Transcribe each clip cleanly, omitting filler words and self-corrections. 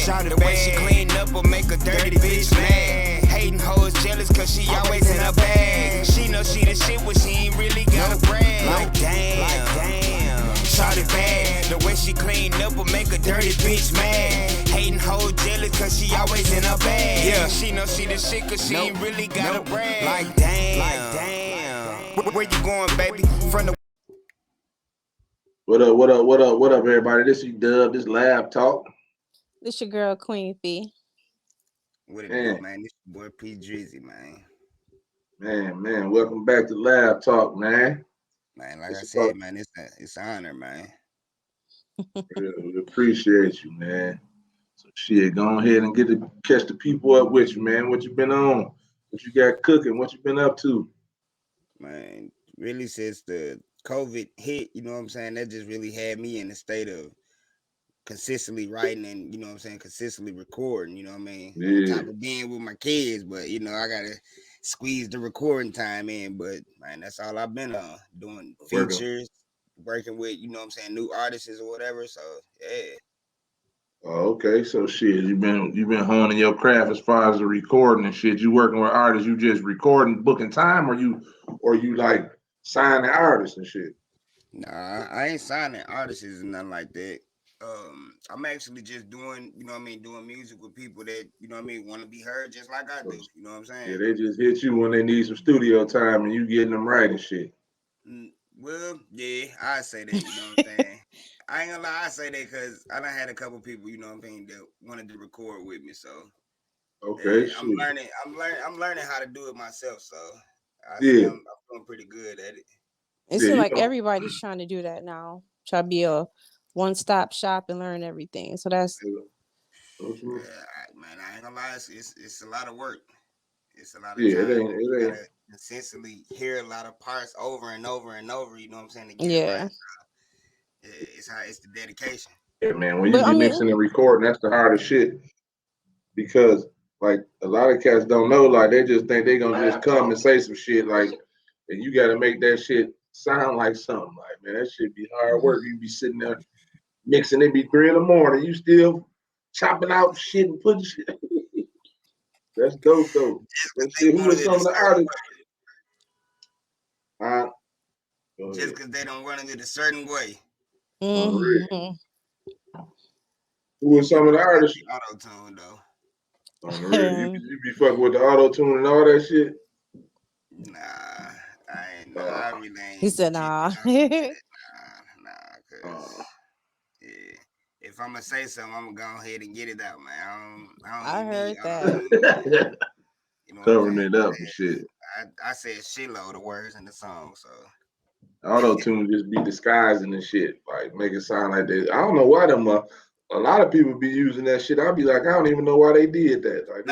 bad. The way she clean up will make a dirty bitch mad. Hating hoes jealous cause she always in her bag. She know she the shit when she ain't really got a brag. Like damn, shawty bad. The way she clean up will make a dirty bitch mad. Hating hoes jealous cause she always in her bag. Yeah, she know she the shit cause she ain't really got a brag. Like damn. Where you going, baby? From the What up, what up, what up, what up, everybody? This is Dub, this LabTalk. This your girl, Queen Fee. What it do, man? This your boy P-Drizzy, man. Man, welcome back to LabTalk, man. Man, like I said, man, it's an honor, man. We appreciate you, man. So shit, go ahead and get to catch the people up with you, man. What you been on? What you got cooking? What you been up to? Man, really since the COVID hit, you know what I'm saying? That just really had me in the state of consistently writing and, you know what I'm saying, consistently recording, you know what I mean? Yeah. On top of being with my kids, but, you know, I got to squeeze the recording time in. But, man, that's all I've been on, doing features, working with, you know what I'm saying, new artists or whatever. So, yeah. Oh, okay. So shit, you been honing your craft as far as the recording and shit. You working with artists, you just recording, booking time, or you like signing artists and shit? Nah, I ain't signing artists and nothing like that. I'm actually just doing, you know what I mean, doing music with people that, you know what I mean, want to be heard just like I do. You know what I'm saying? Yeah, they just hit you when they need some studio time and you getting them right and shit. Well, yeah, I say that, you know what I'm saying? I ain't gonna lie, I say that because I done had a couple people, you know what I'm saying, that wanted to record with me. So okay, yeah, I'm learning how to do it myself. So I say I'm doing pretty good at it. It seems like everybody's trying to do that now. Try to be a one-stop shop and learn everything. So that's man, I ain't gonna lie, it's a lot of work. It's a lot of time. You It gotta consistently hear a lot of parts over and over and over, you know what I'm saying, to get it right. So, it's the dedication. Yeah, man. When you be mixing and recording, that's the hardest shit. Because like a lot of cats don't know, like they just think they gonna just come and say some shit, like, and you gotta make that shit sound like something. Like, man, that shit be hard work. You be sitting there mixing, it be 3 a.m, you still chopping out shit and putting shit. That's dope though. That shit, who are some of the artists? Just because they don't run it a certain way. Mm-hmm. Who are some of the artists? Auto tune though. You be fucking with the auto tune and all that shit? Nah, I ain't. I really ain't. He said, nah. Cause yeah, if I'm gonna say something, I'm gonna go ahead and get it out, man. I heard that. You know, covering it up and shit. I said shitload of words in the song, so auto tune just be disguising and shit, like make it sound like they. I don't know why them. A lot of people be using that shit. I'll be like, I don't even know why they did that. Like,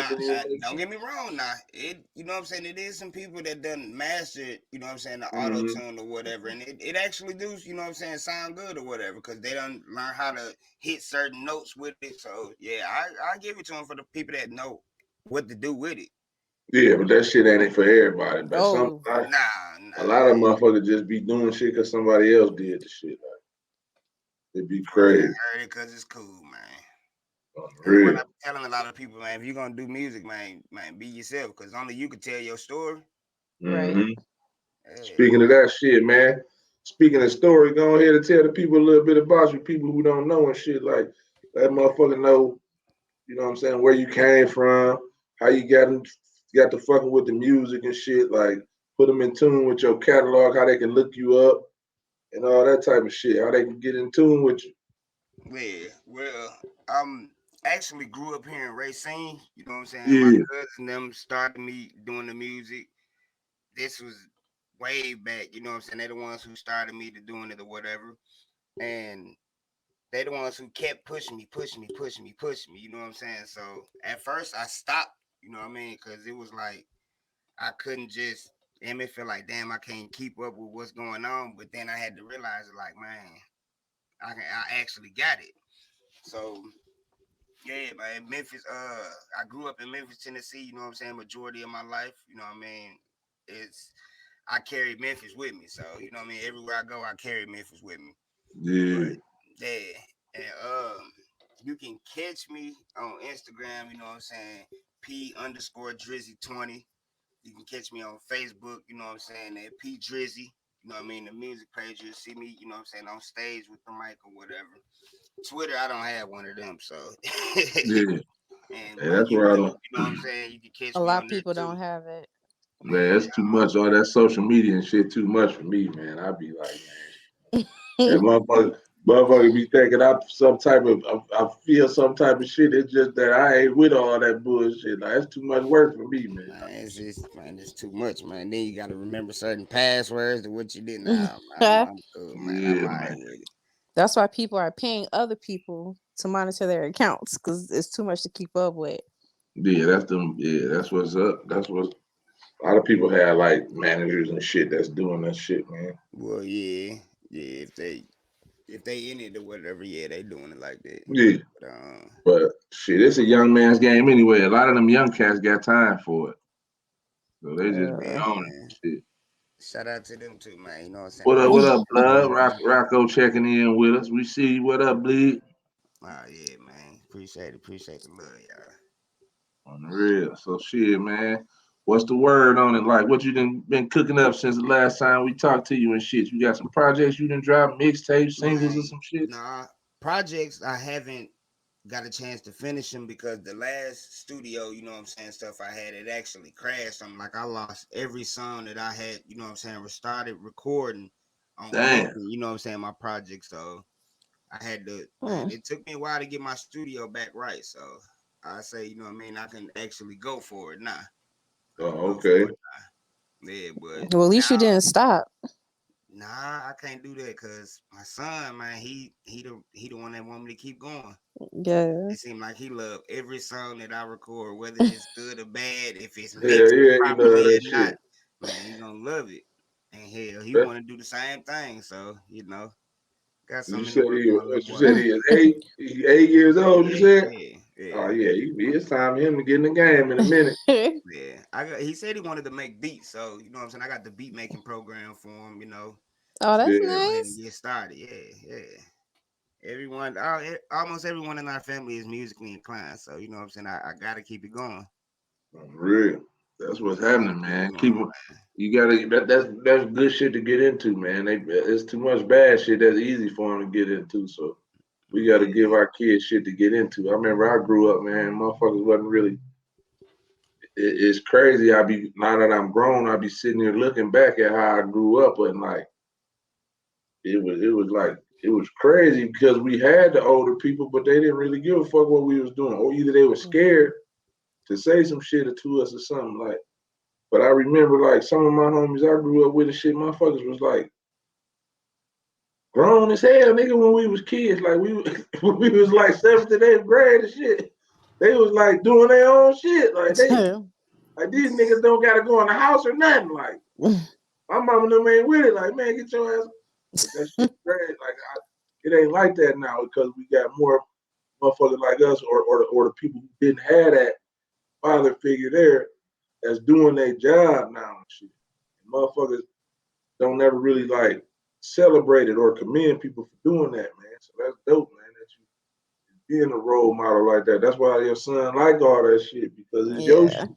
don't get me wrong. You know what I'm saying? It is some people that done mastered, you know what I'm saying, the auto tune or whatever, and it actually do, you know what I'm saying, sound good or whatever, because they done learn how to hit certain notes with it. So yeah, I give it to them for the people that know what to do with it. Yeah, but that shit ain't for everybody. But a lot of motherfuckers just be doing shit because somebody else did the shit. Like, it'd be crazy. I heard it because it's cool, man. And what I'm telling a lot of people, man, if you're gonna do music, man, be yourself, because only you can tell your story. Right. Yeah. Speaking of that shit, man. Speaking of story, go ahead and tell the people a little bit about you, people who don't know and shit. Like, let motherfucker know, you know what I'm saying, where you came from, how you got to fucking with the music and shit. Like, put them in tune with your catalog, how they can look you up, and all that type of shit. How they can get in tune with you. Yeah, well, actually grew up here in Racine. You know what I'm saying? My cousin them started me doing the music. This was way back. You know what I'm saying? They're the ones who started me to doing it or whatever, and they the ones who kept pushing me. You know what I'm saying? So at first I stopped. You know what I mean? Because it was like I couldn't just. And it felt like, damn, I can't keep up with what's going on. But then I had to realize, like, man, I actually got it. So yeah, man, Memphis. I grew up in Memphis, Tennessee. You know what I'm saying? Majority of my life. You know what I mean? I carry Memphis with me. So you know what I mean? Everywhere I go, I carry Memphis with me. Yeah. But, yeah, and You can catch me on Instagram, you know what I'm saying? P_Drizzy20. You can catch me on Facebook, you know what I'm saying? At P-Drizzy. You know what I mean? The music page, you'll see me, you know what I'm saying, on stage with the mic or whatever. Twitter, I don't have one of them, so Yeah. and Yeah, my that's where I YouTube, don't. you know what I'm saying? You can catch A me lot on of there people too. don't have it. Man, Man, it's too much. All that social media and shit too much for me, man. I be like, man, that motherfucker be thinking I'm some type of I feel some type of shit. It's just that I ain't with all that bullshit. Like, that's too much work for me, man. it's too much, man. Then you gotta remember certain passwords to what you did. Nah, I'm cool, man. I'm Yeah, alright man. with it. That's why people are paying other people to monitor their accounts because it's too much to keep up with. Yeah, that's them. Yeah, that's what's up. That's what a lot of people have like managers and shit that's doing that shit, man. Well, yeah, yeah. If they in it or whatever, yeah, they doing it like that. Yeah, But but shit, it's a young man's game anyway. A lot of them young cats got time for it, so they just be yeah, Uh, on it. man. Shit. Shout out to them too, man. You know what I'm saying? What They up? got What shit up, going blood? on. Rocco checking in with us. We see you. What up, bleed? Oh yeah, man. Appreciate the love, y'all. On the real. So shit, man. What's the word on it? Like, what you done been cooking up since the last time we talked to you and shit? You got some projects you done drop, mixtapes, singles, or Man, some shit? nah, projects I haven't got a chance to finish them because the last studio, you know what I'm saying, stuff I had, it actually crashed. I'm like, I lost every song that I had, you know what I'm saying, started recording on Damn. making, you know what I'm saying, my project. So I had to, man, hmm. it took me a while to get my studio back right. So I say, you know what I mean, I can actually go for it now. I can Oh, go okay. for it now. Yeah, but Well, at least you now, didn't stop. nah, I can't do that because my son, man, he the one that want me to keep going. Yeah. It seemed like he loved every song that I record, whether it's good or bad, if it's Yeah, mixed yeah, you know properly or that not. shit. Man, he gonna love it. And hell, he That- want to do the same thing. So got You something in the said work he, with my little what you boy. said he is 8, he 8 years old. You Yeah, said? yeah, Oh yeah, yeah, it's time for him to get in the game in a minute. yeah. He said he wanted to make beats, so you know what I'm saying. I got the beat making program for him. Oh, So that's he can Yeah, go ahead and nice. get started. Yeah, yeah. Almost everyone in our family is musically inclined. So you know what I'm saying. I gotta keep it going. for real. That's what's Gotta happening, keep it man. going, You gotta. That's good shit to get into, man. It's too much bad shit that's easy for them to get into. So we got to man. give our kids shit to get into. I remember I grew up, man. Motherfuckers wasn't really. It's crazy. I be now that I'm grown, I be sitting here looking back at how I grew up, and like it was crazy because we had the older people, but they didn't really give a fuck what we was doing, or either they were Mhm. scared to say some shit to us or something like. But I remember like some of my homies I grew up with and shit, motherfuckers was like grown as hell, nigga, when we was kids. Like when we was like 7th and 8th grade and shit. They was like doing their own shit. Like these niggas don't gotta go in the house or nothing. Like my mama and them ain't with it. Like, man, get your ass. But that shit crazy. Like it ain't like that now because we got more motherfuckers like us or the people who didn't have that father figure there that's doing their job now and shit. And motherfuckers don't ever really like celebrate it or commend people for doing that, man. So that's dope, man. That you being a role model like that. That's why your son like all that shit because it's your Yeah. shit.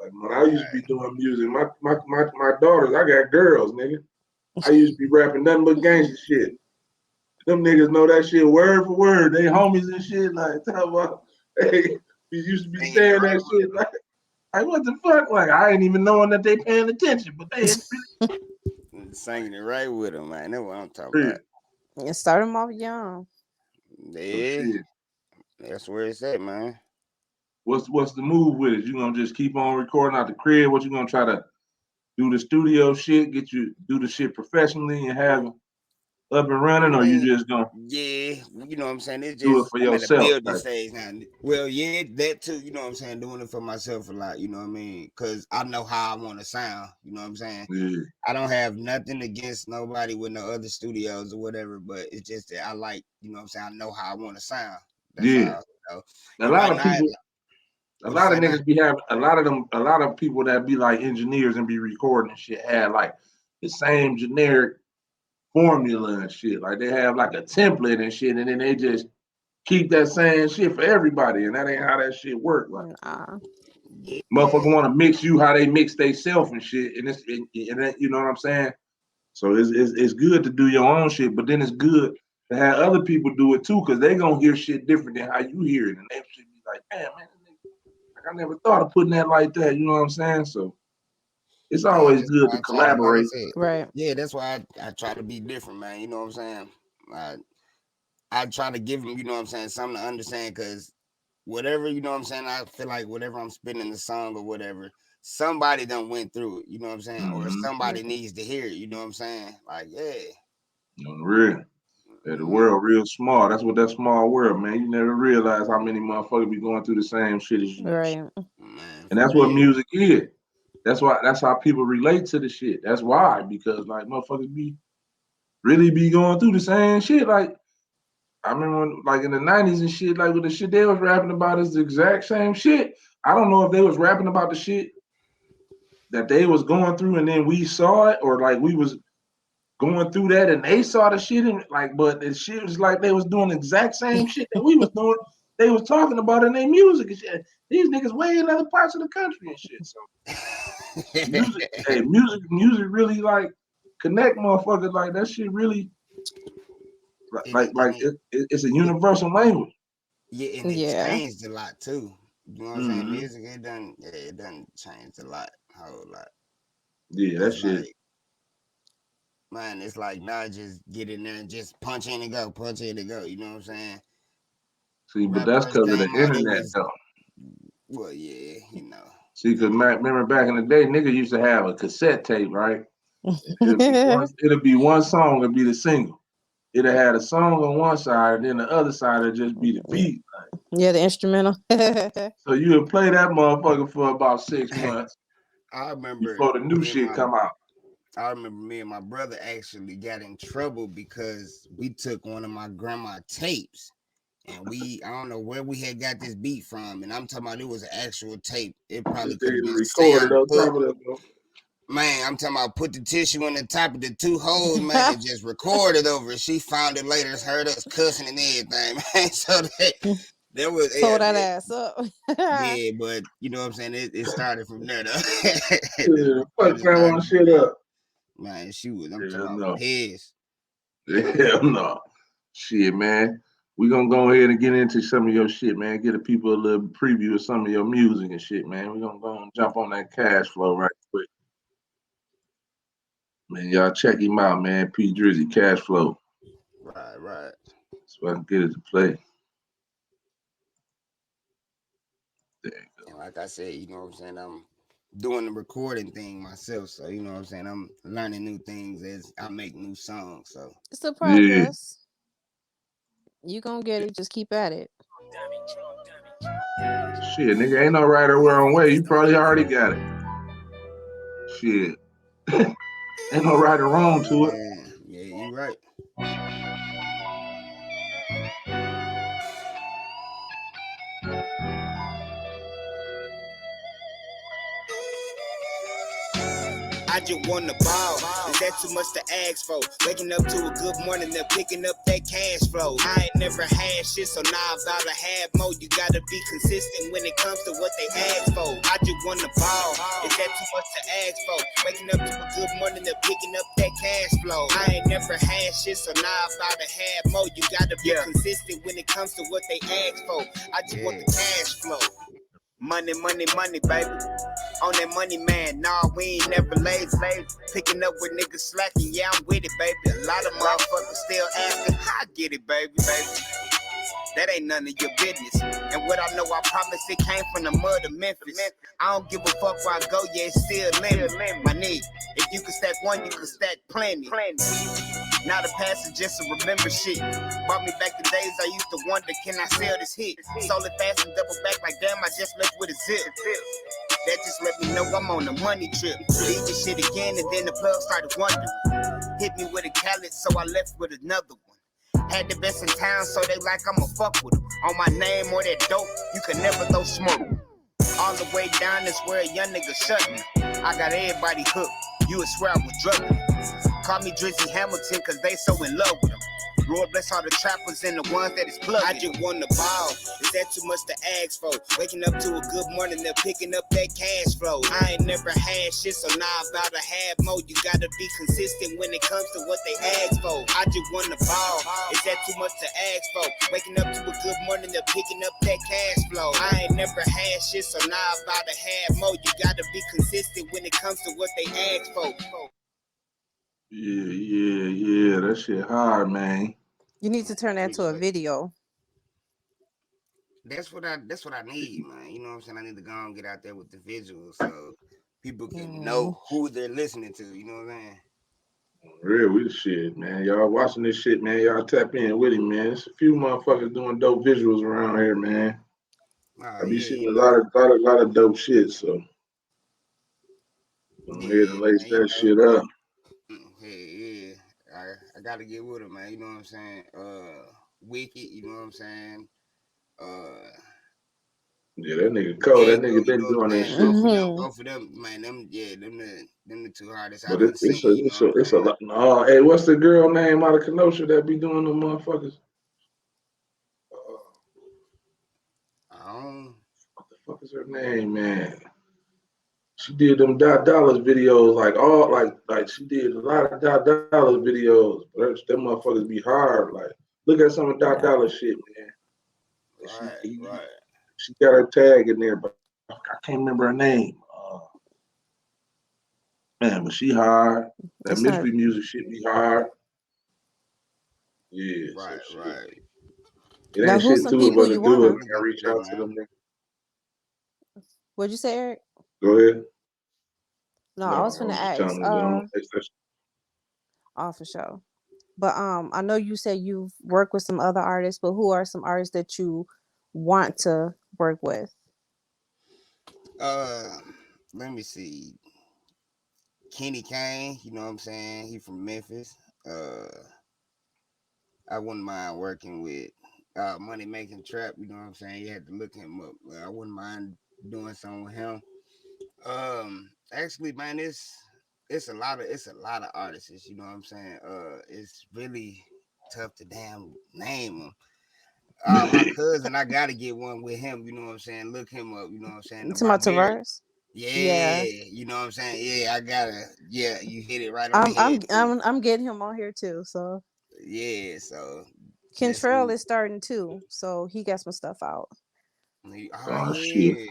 Like when I used to be Right. doing music, my daughters, I got girls, nigga. I used to be rapping nothing but gangster shit. Them niggas know that shit word for word. They homies and shit. Like, talk about, hey, we used to be Singing it saying right that shit. Like, what the fuck? Like, I ain't even knowing that they paying attention, but they with him. Singing it right with him, man. That's what I'm talking really. about. And start them off young. So Yeah, shit. that's where it's at, man. What's the move with it? You gonna just keep on recording out the crib? What you gonna try to do the studio shit? Get you do the shit professionally and have it up and running, or you Man, just gonna yeah, you know what I'm saying. It's do it just for I'm at a yourself? building Type. stage now. Well, yeah, that too. You know what I'm saying. Doing it for myself a lot. You know what I mean? Because I know how I want to sound. You know what I'm saying. Yeah, I don't have nothing against nobody with no other studios or whatever, but it's just that I like, you know what I'm saying, I know how I want to sound. That's yeah. all. A And lot right of now, people, a what you lot of say now? niggas be having a lot of them, a lot of people that be like engineers and be recording and shit have like the same generic formula and shit. Like they have like a template and shit, and then they just keep that same shit for everybody, and that ain't how that shit work. Like, yeah. motherfucker want to mix you how they mix they self and shit, and that, you know what I'm saying? So it's good to do your own shit, but then it's good to have other people do it too, because they gonna hear shit different than how you hear it, and they should be like, damn man, like I never thought of putting that like that. You know what I'm saying? So it's Yeah, always that's good why to I try to, like I collaborate. said, Right. yeah, that's why I try to be different, man. You know what I'm saying? I try to give them, you know what I'm saying, something to understand, because whatever, you know what I'm saying, I feel like whatever I'm spitting in the song or whatever, somebody done went through it, you know what I'm saying, or Mm-hmm. somebody needs to hear it, you know what I'm saying? Like, yeah. Real. Yeah, the world real small. That's what that small world, man. You never realize how many motherfuckers be going through the same shit as you. Right. Man, And for that's what real. music is. That's how people relate to the shit. That's why, because like motherfuckers be going through the same shit. Like I remember when, like in the 90s and shit, like with the shit they was rapping about is the exact same shit. I don't know if they was rapping about the shit that they was going through and then we saw it, or like we was going through that and they saw the shit and like, but the shit was like they was doing the exact same shit that we was doing. They was talking about in their music and shit. These niggas way in other parts of the country and shit. So music really like connect motherfuckers. Like that shit really it's a universal language. Yeah, and it Yeah. changed a lot too. You know what I'm saying? Mm-hmm. Music, it done changed a lot, a whole lot. Yeah, that It's shit. like, man, it's like now just get in there and just punch in and go, punch in and go. You know what I'm saying? See, but Rap that's first because of the came out, it internet was, though. well, yeah, you know. See, because remember back in the day, niggas used to have a cassette tape, right? It'll be one song, it'll be the single. It'll have a song on one side, and then the other side will just be the beat. Yeah, the instrumental. So you would play that motherfucker for about 6 months I remember before the new me and shit my come out. I remember me and my brother actually got in trouble because we took one of my grandma tapes, and I don't know where we had got this beat from, and I'm talking about it was an actual tape. It This probably could have nigga been recorded on put. top of that motherfucker. Man, I'm talking about put the tissue in the top of the two holes, man, and just recorded over it. She found it later, heard us cussing and everything, man. So there was, Pull that ass up. yeah, but you know what I'm saying? It started from there, though. Yeah, fuck It grandma started from shit there. up. Man, I'm talking Hell about no. pissed. Hell no. Shit, man. We gonna go ahead and get into some of your shit, man. Get the people a little preview of some of your music and shit, man. We gonna go and jump on that cash flow right quick. Man, y'all check him out, man. P-Drizzy, cash flow. Right. So I can get it to play. There you go. And like I said, you know what I'm saying? I'm doing the recording thing myself. So, you know what I'm saying? I'm learning new things as I make new songs. So, It's a Yeah. process. You gonna get it. Just keep at it. Shit, nigga, ain't no right or wrong way. You probably already got it. Shit. Ain't no right or wrong to it. yeah, you right. I just want the ball. Is that too much to ask for? Waking up to a good morning and picking up that cash flow. I ain't never had shit, so now I'm about to have more. You gotta be consistent when it comes to what they ask for. I just want the ball. Is that too much to ask for? Waking up to a good morning and picking up that cash flow. I ain't never had shit, so now I'm about to have more. You gotta be consistent when it comes to what they ask for. I just want the cash flow. Money, baby. On that money, man, nah, we ain't never lazy. Picking up with niggas slacking, yeah, I'm with it, baby. A lot of motherfuckers still asking, how I get it, baby. That ain't none of your business. And what I know, I promise it came from the mud of Memphis. I don't give a fuck where I go, yeah, it's still limit. My nigga, if you can stack one, you can stack plenty. Now the past is just a remember shit. Brought me back to days I used to wonder, can I sell this hit? Sold it fast and double back like damn, I just left with a zip. That just let me know I'm on a money trip. Leave this shit again and then the plug started wondering. Hit me with a pallet, so I left with another one. Had the best in town, so they like I'ma fuck with them. On my name or that dope, you can never throw smoke. All the way down is where a young nigga shut me. I got everybody hooked, you would swear I was drugging. Call me Drizzy Hamilton, cause they so in love with him. Lord bless all the trappers and the ones that is plugging. I just want the ball. Is that too much to ask for? Waking up to a good morning and picking up that cash flow. I ain't never had shit, so now I'm about to have more. You gotta be consistent when it comes to what they ask for. I just want the ball. Is that too much to ask for? Waking up to a good morning and picking up that cash flow. I ain't never had shit, so now I'm about to have more. You gotta be consistent when it comes to what they ask for. Yeah. That shit hard, man. You need to turn that to a video. That's what I need, man. You know what I'm saying? I need to go and get out there with the visuals so people can know who they're listening to. You know what I'm saying? Real with the shit, man. Y'all watching this shit, man. Y'all tap in with him, man. There's a few motherfuckers doing dope visuals around here, man. I be seeing a lot of dope shit, so go ahead and lace that shit up. Hey, I gotta get with him, man. You know what I'm saying? Wicked, you know what I'm saying? Yeah, that nigga cold. That nigga been doing that shit. Both of them, man. Them the two hardest I But done seen. it's a lot. No, hey, what's the girl name out of Kenosha that be doing them motherfuckers? What the fuck is her name, man? She did them Dot Dollars videos, like she did a lot of Dot Dollars videos. But them motherfuckers be hard. Like, look at some of Dot Dollars shit, man. She got her tag in there, but I can't remember her name. Man, but she hard. That mystery music shit be hard. Yeah. Right. It ain't shit to it but to do it. I reach out to them niggas. What'd you say, Eric? Go ahead. No, I was finna ask. Oh, for sure. But I know you said you've worked with some other artists, but who are some artists that you want to work with? Let me see. Kenny Kane, you know what I'm saying? He from Memphis. I wouldn't mind working with Money Making Trap, you know what I'm saying? You had to look him up. I wouldn't mind doing something with him. Actually, man, it's a lot of artists, you know what I'm saying? It's really tough to damn name them. My cousin, I gotta get one with him, you know what I'm saying? Look him up, you know what I'm saying? The Tavares? Yeah, you know what I'm saying? Yeah, I gotta. Yeah, you hit it right on the head. I'm getting him on here too. So yeah, so Kentrell is starting too, so he got some stuff out. Shit.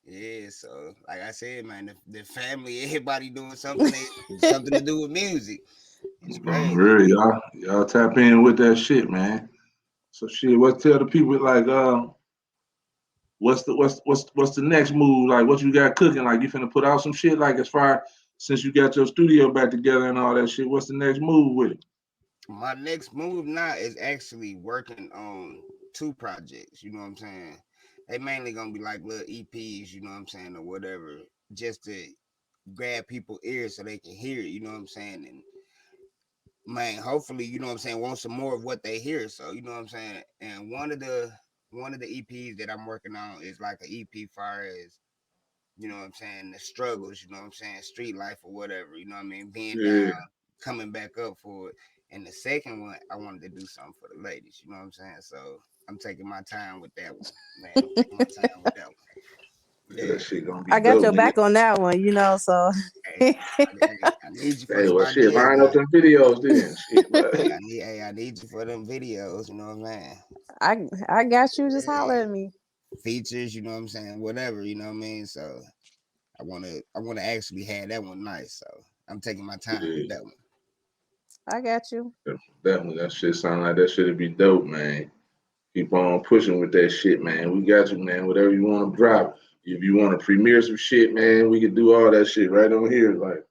Yeah, so like I said, man, the family, everybody doing something, something to do with music. It's crazy. Really, y'all tap in with that shit, man. So shit, tell the people like what's the next move? Like what you got cooking? Like you finna put out some shit like as far since you got your studio back together and all that shit, what's the next move with it? My next move now is actually working on 2 projects, you know what I'm saying? They mainly gonna be like little EPs, you know what I'm saying, or whatever, just to grab people's ears so they can hear it, you know what I'm saying? And man, hopefully, you know what I'm saying, want some more of what they hear. So, you know what I'm saying? And one of the EPs that I'm working on is like an EP far as, you know what I'm saying, the struggles, you know what I'm saying, street life or whatever, you know what I mean, being down, coming back up for it. And the second one, I wanted to do something for the ladies, you know what I'm saying? So I'm taking my time with that one, man. I'm taking my time with that one. Yeah, that shit gonna be I got dope, your nigga. back on that one, you know, so. I need you for them shit, line up them videos then. Shit, I need you for them videos, you know what I'm saying? I got you, just holler at me. Features, you know what I'm saying, whatever, you know what I mean? So I wanna actually have that one nice. So I'm taking my time with that one. I got you. That shit sound like that shit'd be dope, man. Keep on pushing with that shit, man. We got you, man. Whatever you want to drop. If you want to premiere some shit, man, we can do all that shit right on here. Like,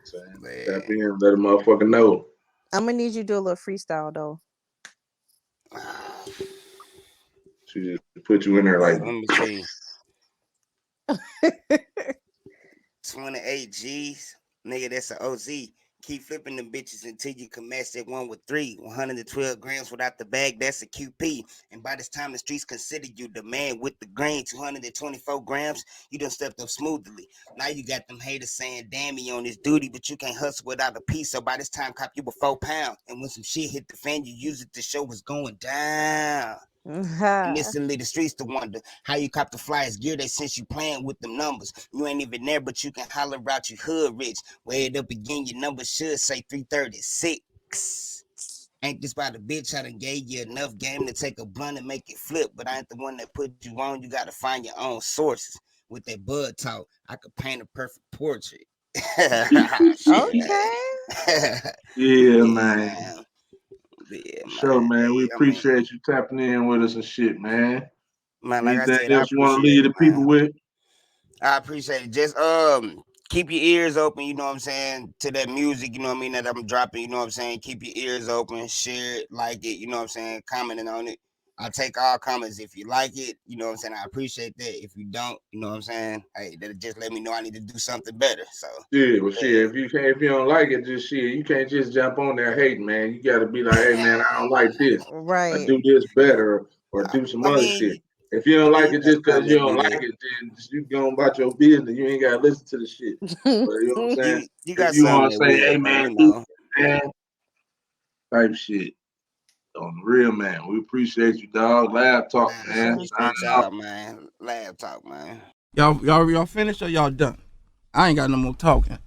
tap in, let a motherfucker know. I'm gonna need you to do a little freestyle though. She just put you in there like. Let me see. 28 G's, nigga. That's an OZ. Keep flipping them bitches until you can match that one with 112 grams without the bag, that's a QP. And by this time, the streets consider you the man with the grain. 224 grams, you done stepped up smoothly. Now you got them haters saying, damn, he on his duty, but you can't hustle without a piece. So by this time, cop you a 4 pound. And when some shit hit the fan, you use it to show what's going down. And instantly the streets to wonder how you cop the flyers gear they since you playing with them numbers. You ain't even there, but you can holler out you hood rich. Weigh it up again, your number should say 336. Ain't this by the bitch I done gave you enough game to take a blunt and make it flip, but I ain't the one that put you on. You gotta find your own sources. With that bud talk, I could paint a perfect portrait. Okay. Yeah, man. Yeah, Sure, man. We Hey, appreciate you tapping in with us and shit, man. man, like I Anything said, I else you want to appreciate leave it, the people man. with? I appreciate it. Just keep your ears open, you know what I'm saying, to that music, you know what I mean, that I'm dropping, you know what I'm saying. Keep your ears open, share it, like it, you know what I'm saying, commenting on it. I'll take all comments if you like it, you know what I'm saying. I appreciate that. If you don't, you know what I'm saying, hey, that just let me know I need to do something better. So Yeah, well, shit. If you don't like it, just shit. You can't just jump on there hating, man. You got to be like, hey, man, I don't like this. I Right. do this better, or do some I other mean, shit. If you don't like you it got just because some you that don't do like that. it, then just you go about your business. You ain't got to listen to the shit. But you know what I'm saying? You If got you some want that to say, hey, will, but man, you do know. that, man, type shit. On the real, man. We appreciate you, dog. Lab talk, Nah, I man. appreciate Signing off. y'all, man. LabTalk, man. Y'all finished or y'all done? I ain't got no more talking.